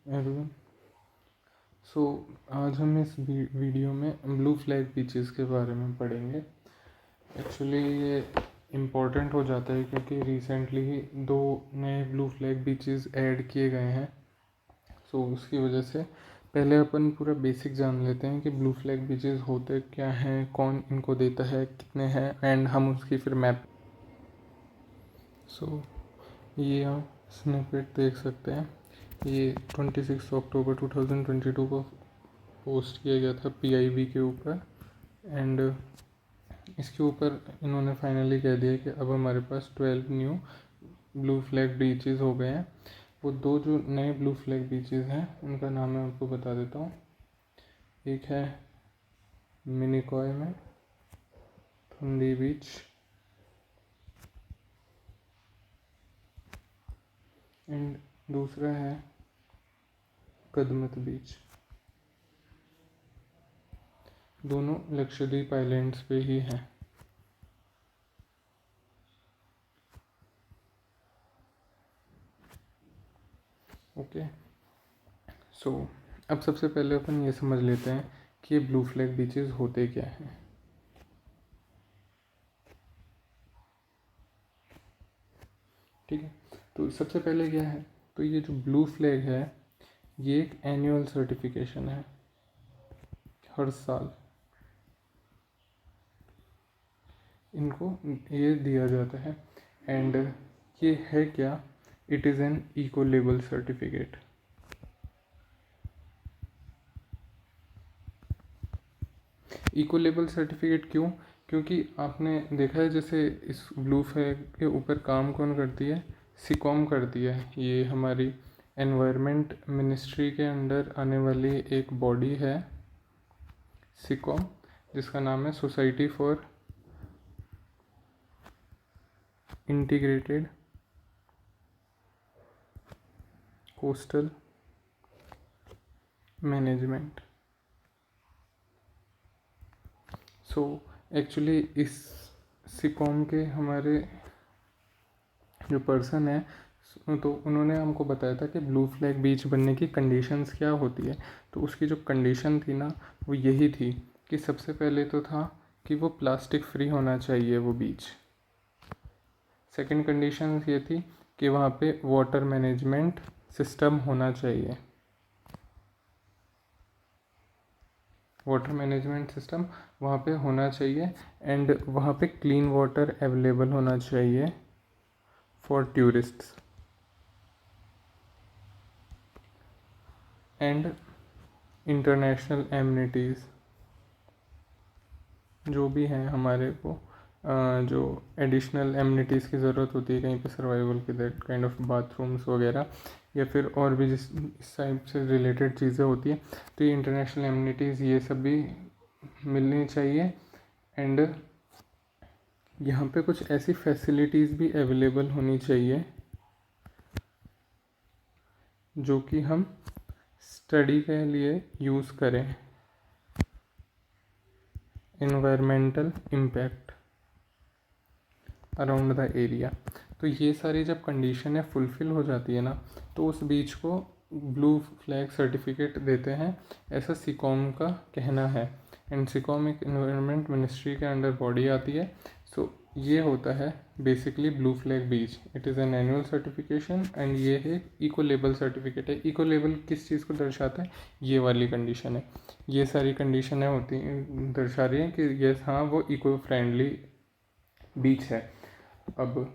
Everyone. सो आज हम इस वीडियो में ब्लू फ्लैग बीचेस के बारे में पढ़ेंगे। एक्चुअली ये इम्पोर्टेंट हो जाता है क्योंकि रिसेंटली ही 2 नए ब्लू फ्लैग बीचेस ऐड किए गए हैं। सो उसकी वजह से पहले अपन पूरा बेसिक जान लेते हैं कि ब्लू फ्लैग बीचेस होते क्या हैं, कौन इनको देता है, कितने हैं, एंड हम उसकी फिर मैप। सो ये आप स्निपेट देख सकते हैं। ये 26 अक्टूबर 2022 को पोस्ट किया गया था PIB के ऊपर। एंड इसके ऊपर इन्होंने फाइनली कह दिया कि अब हमारे पास 12 न्यू ब्लू फ्लैग बीचेस हो गए हैं। वो 2 जो नए ब्लू फ्लैग बीचेस हैं उनका नाम मैं आपको बता देता हूँ। एक है मिनिकॉय में थुंडी बीच, एंड दूसरा है कदमत बीच। दोनों लक्षद्वीप आइलैंड्स पे ही हैं। ओके, सो अब सबसे पहले अपन ये समझ लेते हैं कि ये ब्लू फ्लैग बीचेस होते क्या हैं। ठीक है, तो सबसे पहले क्या है, तो ये जो ब्लू फ्लैग है ये एक एनुअल सर्टिफिकेशन है। हर साल इनको ये दिया जाता है। एंड ये है क्या, it is an eco label certificate. Eco label certificate क्यों? क्योंकि आपने देखा है जैसे इस ब्लू फ्लैग के ऊपर काम कौन करती है, सिकॉम करती है। ये हमारी एनवायरनमेंट मिनिस्ट्री के अंडर आने वाली एक बॉडी है सिकॉम, जिसका नाम है society for integrated coastal management. So actually इस सिकॉम के हमारे जो पर्सन है तो उन्होंने हमको बताया था कि ब्लू फ्लैग बीच बनने की कंडीशंस क्या होती है। तो उसकी जो कंडीशन थी ना वो यही थी कि सबसे पहले तो था कि वो प्लास्टिक फ्री होना चाहिए वो बीच। सेकंड कंडीशन ये थी कि वहाँ पे वाटर मैनेजमेंट सिस्टम होना चाहिए। वाटर मैनेजमेंट सिस्टम वहाँ पे होना चाहिए एंड वहाँ पे क्लीन वाटर अवेलेबल होना चाहिए for tourists. And international amenities जो भी हैं हमारे को जो एडिशनल एमिनिटीज़ की ज़रूरत होती है कहीं पे सर्वाइवल के, दैट काइंड ऑफ बाथरूम्स वगैरह, या फिर और भी जिस इस टाइप से रिलेटेड चीज़ें होती हैं, तो ये इंटरनेशनल एमिनिटीज़ ये सब भी मिलनी चाहिए। एंड यहाँ पे कुछ ऐसी फैसिलिटीज़ भी अवेलेबल होनी चाहिए जो कि हम स्टडी के लिए यूज़ करें। Environmental impact around the area. तो ये सारी जब कंडीशन फुलफ़िल हो जाती है ना तो उस बीच को ब्लू फ्लैग सर्टिफिकेट देते हैं, ऐसा सिकॉम का कहना है। एंड सिकॉम एक इन्वायरमेंट मिनिस्ट्री के अंडर बॉडी आती है। सो ये होता है basically blue flag beach. It is an annual certification and ये है इको लेबल सर्टिफिकेट है। इको लेबल किस चीज़ को दर्शाता है, ये वाली कंडीशन है। ये सारी कंडीशनें होती दर्शा रही हैं कि यस हाँ वो इको फ्रेंडली बीच है। अब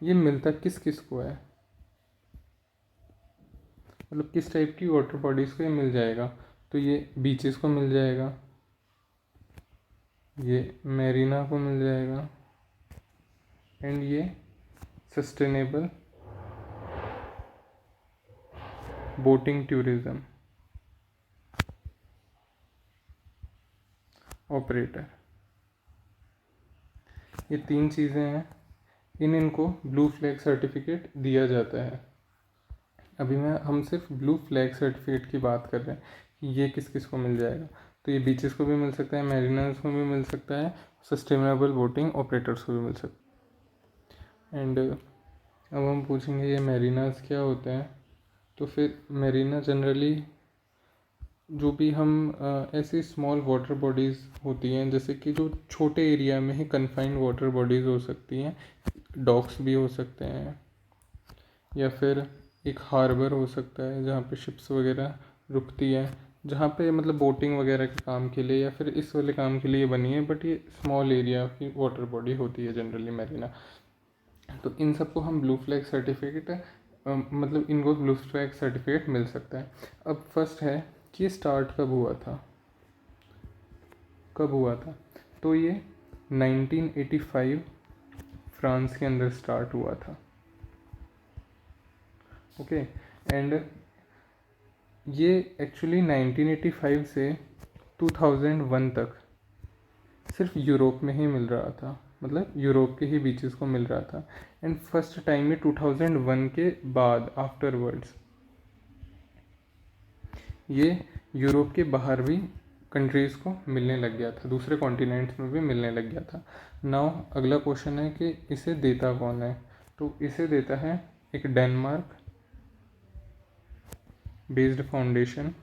ये मिलता किस किस को है, मतलब किस टाइप की वाटर बॉडीज़ को ये मिल जाएगा, तो ये बीचेस को मिल जाएगा, ये मैरीना को मिल जाएगा, एंड ये सस्टेनेबल बोटिंग टूरिज्म ऑपरेटर। ये 3 चीज़ें हैं, इनको ब्लू फ्लैग सर्टिफिकेट दिया जाता है। अभी हम सिर्फ ब्लू फ्लैग सर्टिफिकेट की बात कर रहे हैं कि ये किस किस को मिल जाएगा। तो ये बीचेस को भी मिल सकता है, मैरिनर्स को भी मिल सकता है, सस्टेनेबल बोटिंग ऑपरेटर्स को भी मिल सकता है। एंड अब हम पूछेंगे ये मैरिनर्स क्या होते हैं। तो फिर मेरीना जनरली जो भी हम ऐसी स्मॉल वाटर बॉडीज़ होती हैं, जैसे कि जो छोटे एरिया में ही कन्फाइंड वाटर बॉडीज़ हो सकती हैं, डॉक्स भी हो सकते हैं, या फिर एक हार्बर हो सकता है जहाँ पे शिप्स वगैरह रुकती है, जहाँ पे मतलब बोटिंग वगैरह के काम के लिए या फिर इस वाले काम के लिए बनी है, बट ये स्मॉल एरिया की वाटर बॉडी होती है जनरली मैरीना। तो इन सबको हम ब्लू फ्लैग सर्टिफिकेट मतलब इनको ब्लू फ्लैग सर्टिफिकेट मिल सकता है। अब फर्स्ट है कि ये स्टार्ट कब हुआ था, तो ये 1985 फ्रांस के अंदर स्टार्ट हुआ था। ओके, एंड ये एक्चुअली 1985 से 2001 तक सिर्फ यूरोप में ही मिल रहा था, मतलब यूरोप के ही बीचेस को मिल रहा था। एंड फर्स्ट टाइम में 2001 के बाद आफ्टरवर्ड्स ये यूरोप के बाहर भी कंट्रीज़ को मिलने लग गया था, दूसरे कॉन्टिनेंट्स में भी मिलने लग गया था। नाउ अगला क्वेश्चन है कि इसे देता कौन है, तो इसे देता है एक डेनमार्क बेस्ड फाउंडेशन,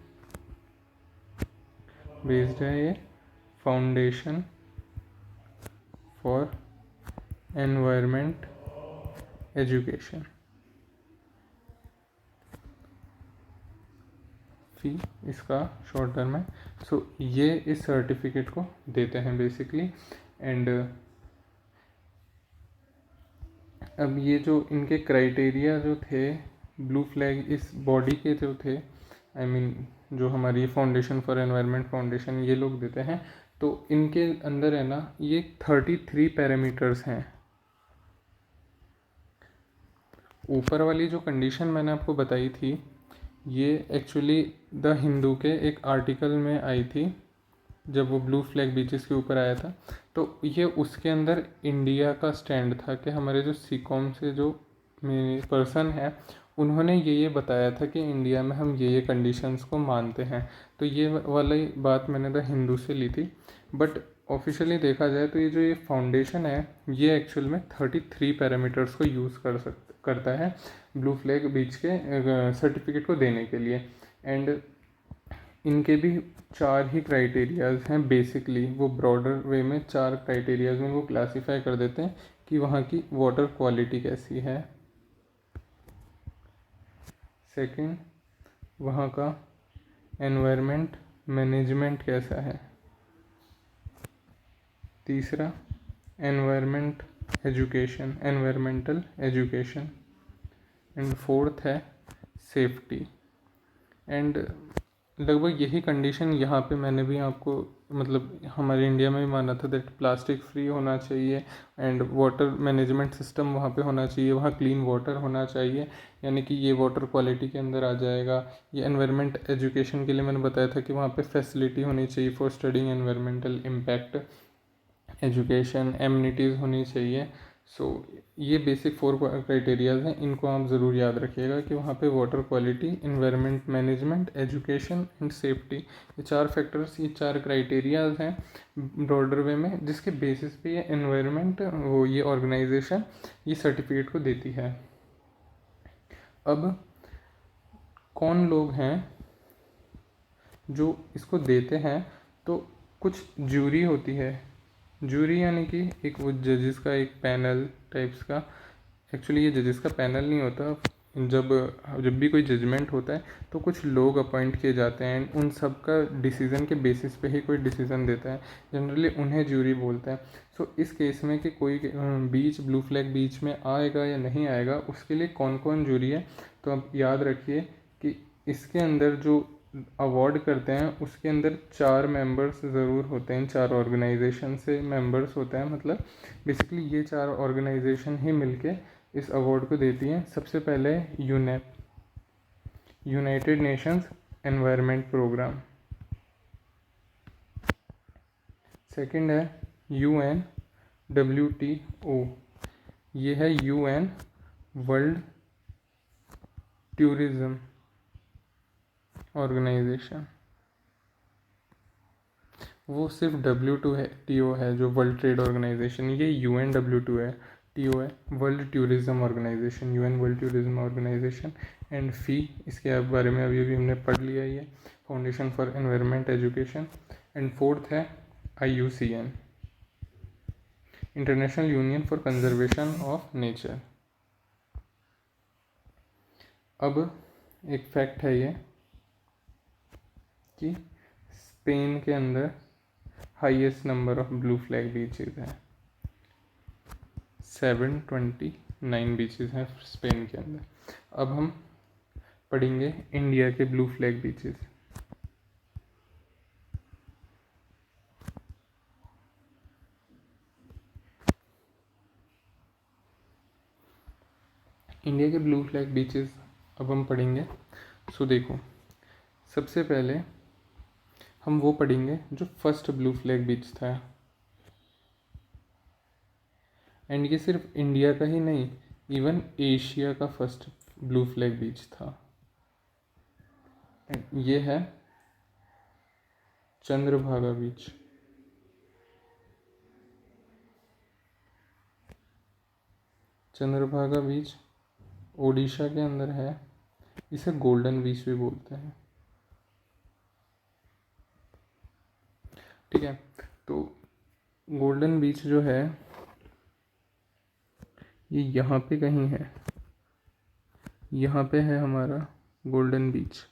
बेस्ड है ये फाउंडेशन फॉर एनवायरमेंट एजुकेशन, फी इसका शॉर्ट टर्म है। सो ये इस सर्टिफिकेट को देते हैं बेसिकली। एंड अब ये जो इनके क्राइटेरिया जो थे ब्लू फ्लैग इस बॉडी के जो थे, आई मीन जो हमारी फाउंडेशन फॉर एनवायरनमेंट फाउंडेशन ये लोग देते हैं, तो इनके अंदर है ना ये 33 पैरामीटर्स हैं। ऊपर वाली जो कंडीशन मैंने आपको बताई थी ये एक्चुअली द हिंदू के एक आर्टिकल में आई थी जब वो ब्लू फ्लैग बीचेस के ऊपर आया था। तो ये उसके अंदर इंडिया का स्टैंड था कि हमारे जो सीकॉम से जो पर्सन है उन्होंने ये बताया था कि इंडिया में हम ये कंडीशंस को मानते हैं। तो ये वाली बात मैंने द हिंदू से ली थी। बट ऑफिशियली देखा जाए तो ये जो ये फाउंडेशन है ये एक्चुअल में 33 पैरामीटर्स को यूज़ करता है ब्लू फ्लैग बीच के सर्टिफिकेट को देने के लिए। एंड इनके भी 4 ही क्राइटेरियाज हैं बेसिकली, वो ब्रॉडर वे में 4 क्राइटेरियाज में वो क्लासीफाई कर देते हैं कि वहाँ की वाटर क्वालिटी कैसी है, सेकंड वहाँ का एनवायरनमेंट मैनेजमेंट कैसा है, तीसरा एनवायरमेंटल एजुकेशन, एंड फोर्थ है सेफ्टी। एंड लगभग यही कंडीशन यहाँ पे मैंने भी आपको मतलब हमारे इंडिया में भी माना था दैट प्लास्टिक फ्री होना चाहिए एंड वाटर मैनेजमेंट सिस्टम वहाँ पे होना चाहिए, वहाँ क्लीन वाटर होना चाहिए, यानी कि ये वाटर क्वालिटी के अंदर आ जाएगा। ये एनवायरनमेंट एजुकेशन के लिए मैंने बताया था कि वहाँ पे फैसिलिटी होनी चाहिए for studying environmental impact, education amenities होनी चाहिए। सो ये बेसिक 4 क्राइटेरियाज हैं, इनको आप ज़रूर याद रखिएगा कि वहाँ पे water quality, environment management, education and safety, ये 4 फैक्टर्स, ये 4 क्राइटेरियाज हैं ब्रॉडर वे में, जिसके बेसिस पे ये एनवायरमेंट वो ये ऑर्गेनाइजेशन ये सर्टिफिकेट को देती है। अब कौन लोग हैं जो इसको देते हैं, तो कुछ ज्यूरी होती है, जूरी यानी कि एक वो जजेस का एक पैनल टाइप्स का। एक्चुअली ये जजेस का पैनल नहीं होता, जब भी कोई जजमेंट होता है तो कुछ लोग अपॉइंट किए जाते हैं, उन सब का डिसीज़न के बेसिस पे ही कोई डिसीज़न देता है, जनरली उन्हें जूरी बोलते हैं। सो इस केस में कि कोई बीच ब्लू फ्लैग बीच में आएगा या नहीं आएगा उसके लिए कौन कौन जूरी है, तो आप याद रखिए कि इसके अंदर जो अवार्ड करते हैं उसके अंदर 4 मेंबर्स ज़रूर होते हैं, 4 ऑर्गेनाइजेशन से मेंबर्स होते हैं, मतलब बेसिकली ये 4 ऑर्गेनाइजेशन ही मिलके इस अवार्ड को देती हैं। सबसे पहले UNEP, united nations environment programme, second है UNWTO, ये है UN वर्ल्ड टूरिज्म ऑर्गेनाइजेशन, वो सिर्फ WTO है जो वर्ल्ड ट्रेड ऑर्गेनाइजेशन, ये UNWTO है। TO है world tourism organisation, UN world tourism organisation. And fee, इसके बारे में अभी अभी हमने पढ़ लिया ही है, foundation for environment education. And fourth है IUCN, international union for conservation of nature. अब एक फैक्ट है ये कि स्पेन के अंदर highest number of blue flag beaches हैं, 729 बीचेस हैं स्पेन के अंदर। अब हम पढ़ेंगे इंडिया के ब्लू फ्लैग बीचेस। इंडिया के ब्लू फ्लैग बीचेस अब हम पढ़ेंगे। सो देखो, सबसे पहले हम वो पढ़ेंगे जो फर्स्ट ब्लू फ्लैग बीच था। एंड ये सिर्फ इंडिया का ही नहीं, इवन एशिया का फर्स्ट ब्लू फ्लैग बीच था। एंड ये है चंद्रभागा बीच। चंद्रभागा बीच ओडिशा के अंदर है, इसे गोल्डन बीच भी बोलते हैं। ठीक है, तो गोल्डन बीच जो है ये यहाँ पे कहीं है, यहाँ पे है हमारा गोल्डन बीच।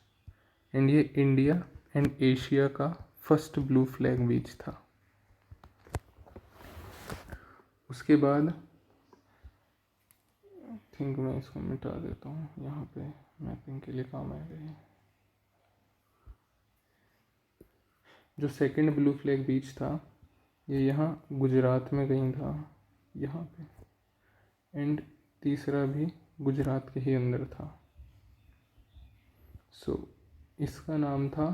एंड ये इंडिया एंड एशिया का फर्स्ट ब्लू फ्लैग बीच था। उसके बाद थिंक मैं इसको मिटा देता हूँ, यहाँ पे मैपिंग के लिए काम आएगा ये। जो सेकंड ब्लू फ्लैग बीच था ये यहाँ गुजरात में कहीं था, यहाँ पे। एंड तीसरा भी गुजरात के ही अंदर था। सो इसका नाम था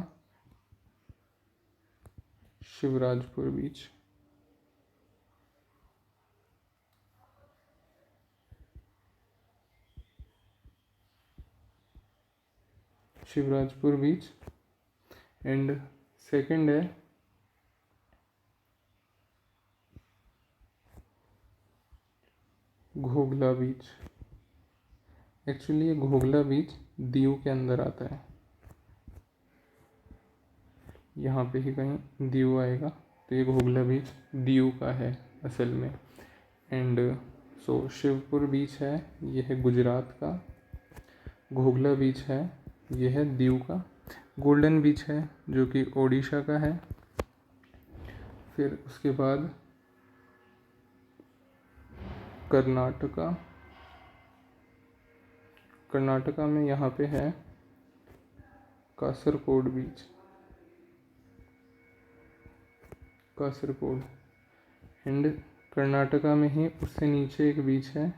शिवराजपुर बीच। शिवराजपुर बीच। एंड सेकंड है घोघला बीच। एक्चुअली ये घोघला बीच दीव के अंदर आता है, यहाँ पे ही कहीं दीव आएगा, तो ये घोघला बीच दीव का है असल में। एंड सो शिवपुर बीच है, ये है गुजरात का। घोघला बीच है, ये है दीव का। गोल्डन बीच है जो कि ओडिशा का है। फिर उसके बाद कर्नाटका। कर्नाटका में यहाँ पे है कासरकोड बीच। कासरकोड। एंड कर्नाटका में ही उससे नीचे एक बीच है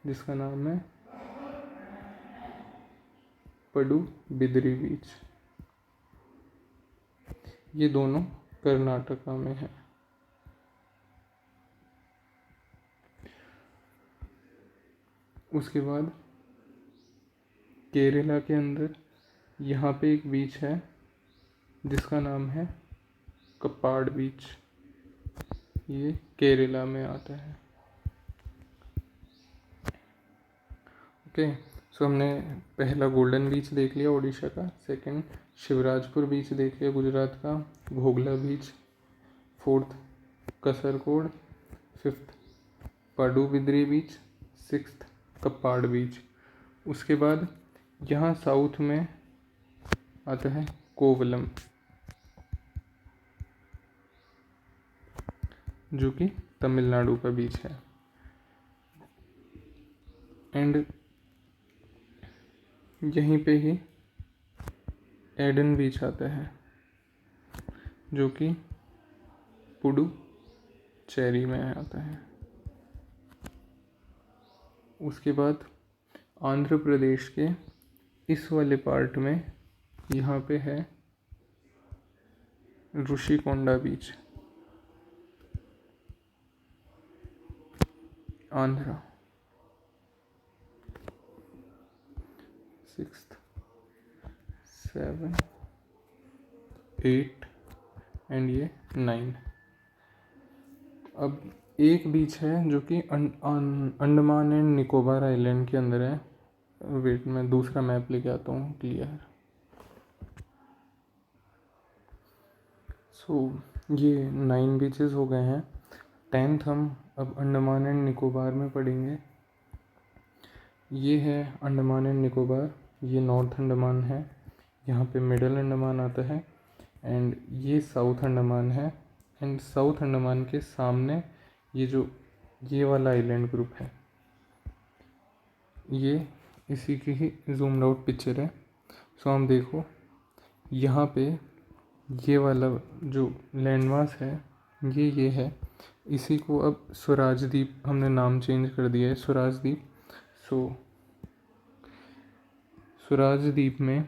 जिसका नाम है पडुबिद्री बीच। ये दोनों कर्नाटका में है। उसके बाद केरला के अंदर यहाँ पे एक बीच है जिसका नाम है कप्पाड बीच, ये केरला में आता है। ओके, सो हमने पहला गोल्डन बीच देख लिया ओडिशा का, सेकंड शिवराजपुर बीच देख लिया गुजरात का, घोघला बीच, फोर्थ कसरकोड, फिफ्थ पाडुबिद्री बीच, सिक्स्थ कप्पाड बीच। उसके बाद यहाँ साउथ में आता है कोवलम, जो कि तमिलनाडु का बीच है। एंड यहीं पे ही एडन बीच आता है जो कि पुडुचेरी में आता है। उसके बाद आंध्र प्रदेश के इस वाले पार्ट में यहाँ पे है ऋषिकोंडा बीच, आंध्रा। सिक्स्थ, 7, 8 एंड ये 9। अब एक बीच है जो कि अंडमान एंड निकोबार आइलैंड के अंदर है। वेट, मैं दूसरा मैप लेके आता हूँ क्लियर। सो ये 9 बीचेस हो गए हैं। 10th हम अब अंडमान एंड निकोबार में पढ़ेंगे। ये है अंडमान एंड निकोबार, ये नॉर्थ अंडमान है, यहाँ पे मिडल अंडमान आता है, एंड ये साउथ अंडमान है। एंड साउथ अंडमान के सामने ये वाला आइलैंड ग्रुप है, ये इसी की ही जूम्ड आउट पिक्चर है। सो हम देखो यहाँ पे ये वाला जो लैंडमास है ये है। इसी को अब स्वराज द्वीप हमने नाम चेंज कर दिया है, स्वराज द्वीप। सो स्वराज द्वीप में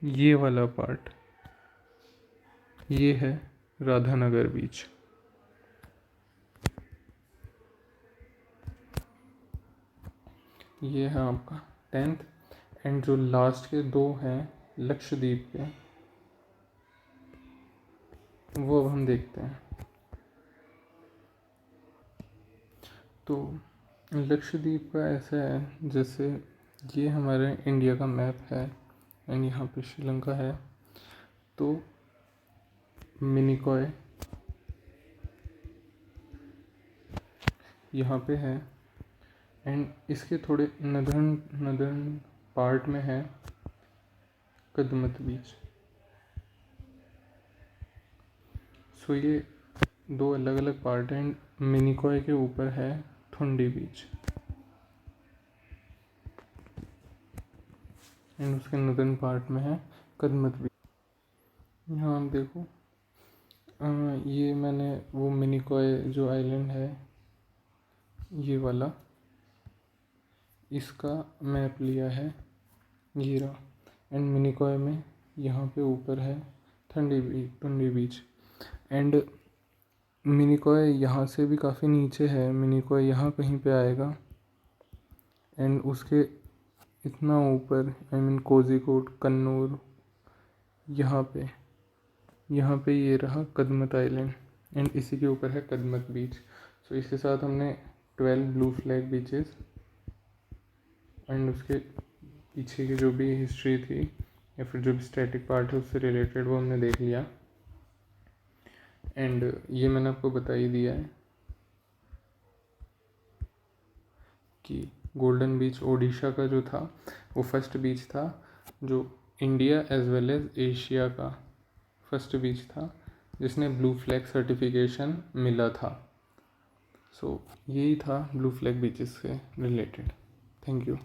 ये वाला पार्ट ये है राधानगर बीच। ये है आपका 10th। एंड जो लास्ट के 2 हैं लक्षद्वीप के, वो अब हम देखते हैं। तो लक्षद्वीप का ऐसा है, जैसे ये हमारे इंडिया का मैप है एंड यहाँ पे श्रीलंका है। तो मिनिकॉय यहाँ पे है, एंड इसके थोड़े नदर्न पार्ट में है कदमत बीच। सो ये 2 अलग अलग पार्ट हैं। मिनिकॉय के ऊपर है थुंडी बीच, एंड उसके नदर्न पार्ट में है कदमत बीच। यहाँ आप देखो, ये मैंने वो मिनिकॉय जो आइलैंड है ये वाला, इसका मैप लिया है ये रहा। एंड मिनिकॉय में यहाँ पे ऊपर है टुंडी बीच। एंड मिनिकॉय यहाँ से भी काफ़ी नीचे है, मिनिकॉय यहाँ कहीं पे आएगा। एंड उसके इतना ऊपर आई मीन कोझीकोड, कन्नूर, यहाँ पे ये रहा कदमत आइलैंड, एंड इसी के ऊपर है कदमत बीच। सो इसके साथ हमने 12 ब्लू फ्लैग बीचेस एंड उसके पीछे की जो भी हिस्ट्री थी या फिर जो भी स्टैटिक पार्ट है उससे रिलेटेड वो हमने देख लिया। एंड ये मैंने आपको बता ही दिया है कि गोल्डन बीच ओडिशा का जो था वो फर्स्ट बीच था, जो India as well as Asia का फर्स्ट बीच था जिसने ब्लू फ्लैग सर्टिफिकेशन मिला था। सो यही था ब्लू फ्लैग बीचेस से रिलेटेड। Thank you.